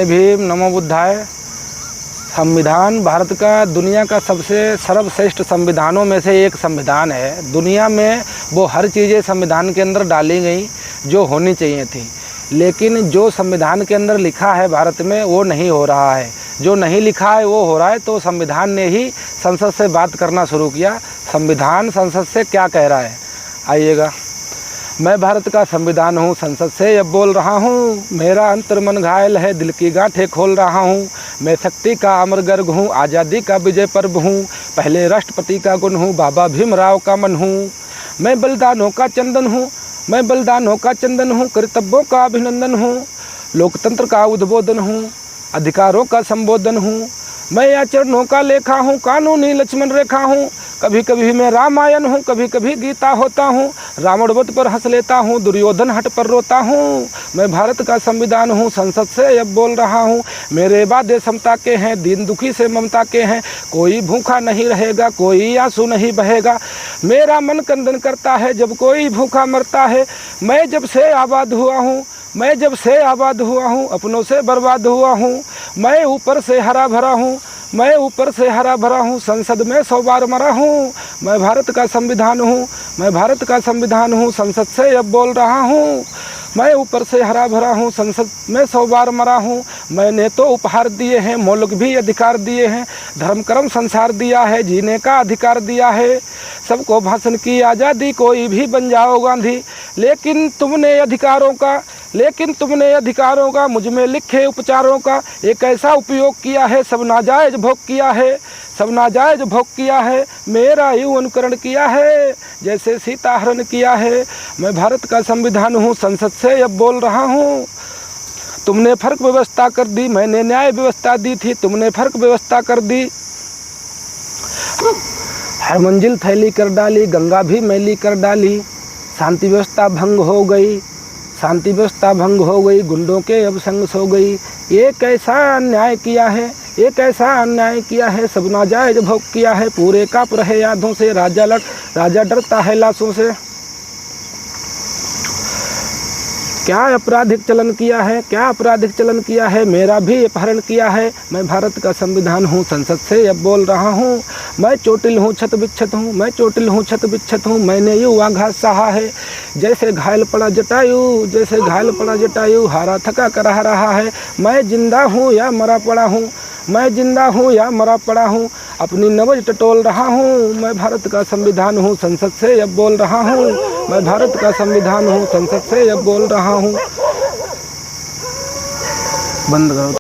भीम नमो बुद्धाय। संविधान भारत का दुनिया का सबसे सर्वश्रेष्ठ संविधानों में से एक संविधान है। दुनिया में वो हर चीज़ें संविधान के अंदर डाली गई जो होनी चाहिए थी, लेकिन जो संविधान के अंदर लिखा है भारत में वो नहीं हो रहा है। जो नहीं लिखा है वो हो रहा है। तो संविधान ने ही संसद से बात करना शुरू किया। संविधान संसद से क्या कह रहा है, आइएगा। मैं भारत का संविधान हूँ, संसद से अब बोल रहा हूँ। मेरा अंतर मन घायल है, दिल की गांठें खोल रहा हूँ। मैं शक्ति का अमर गर्ग हूँ, आज़ादी का विजय पर्व हूँ। पहले राष्ट्रपति का गुण हूँ, बाबा भीमराव का मन हूँ। मैं बलिदानों का चंदन हूँ, मैं बलिदानों का चंदन हूँ। कर्तव्यों का अभिनंदन हूँ, लोकतंत्र का उद्बोधन हूँ, अधिकारों का संबोधन हूँ। मैं आचरणों का लेखा हूँ, कानूनी लक्ष्मण रेखा हूँ। कभी कभी मैं रामायण हूँ, कभी कभी गीता होता हूँ। रावण वध पर हंस लेता हूँ, दुर्योधन हट पर रोता हूँ। मैं भारत का संविधान हूँ, संसद से अब बोल रहा हूँ। मेरे वादे समता के हैं, दीन दुखी से ममता के हैं। कोई भूखा नहीं रहेगा, कोई आंसू नहीं बहेगा। मेरा मन कंदन करता है जब कोई भूखा मरता है। मैं जब से आबाद हुआ हूँ, मैं जब से आबाद हुआ हूँ, अपनों से बर्बाद हुआ हूँ। मैं ऊपर से हरा भरा हूँ, मैं ऊपर से हरा भरा हूँ। संसद में 100 बार मरा हूँ। मैं भारत का संविधान हूँ, मैं भारत का संविधान हूँ, संसद से अब बोल रहा हूँ। मैं ऊपर से हरा भरा हूँ, संसद में 100 बार मरा हूँ। मैंने तो उपहार दिए हैं, मौलिक भी अधिकार दिए हैं। धर्म कर्म संसार दिया है, जीने का अधिकार दिया है। सबको भाषण की आज़ादी, कोई भी बन जाओ गांधी। लेकिन तुमने अधिकारों का मुझ में लिखे उपचारों का एक ऐसा उपयोग किया है, सब नाजायज भोग किया है, सब नाजायज भोग किया है। मेरा यूं अनुकरण किया है जैसे सीता हरण किया है। मैं भारत का संविधान हूँ, संसद से अब बोल रहा हूँ। तुमने फर्क व्यवस्था कर दी, मैंने न्याय व्यवस्था दी थी, तुमने फर्क व्यवस्था कर दी। हर मंजिल थैली कर डाली, गंगा भी मैली कर डाली। शांति व्यवस्था भंग हो गई, शांति व्यवस्था भंग हो गई, गुंडों के अब संग सो गई। ये कैसा अन्याय किया है, ये कैसा अन्याय किया है। सब नाजायज भोग किया है, पूरे काँप रहे यादों से। राजा डरता है लाशों से। क्या आपराधिक चलन किया है, क्या आपराधिक चलन किया है। मेरा भी अपहरण किया है। मैं भारत का संविधान हूँ, संसद से अब बोल रहा हूँ। मैं चोटिल हूँ, छत बिच्छत हूँ, मैं चोटिल हूँ, छत बिच्छत हूँ। मैंने यूँ आघात सहा है जैसे घायल पड़ा जटायु, जैसे घायल पड़ा जटायु। हारा थका कर रहा है। मैं जिंदा हूँ या मरा पड़ा हूँ, मैं जिंदा हूँ या मरा पड़ा हूँ। अपनी नब्ज टटोल रहा हूँ। मैं भारत का संविधान हूँ, संसद से अब बोल रहा हूँ। मैं भारत का संविधान हूँ, संसद से अब बोल रहा हूँ। बंद करो।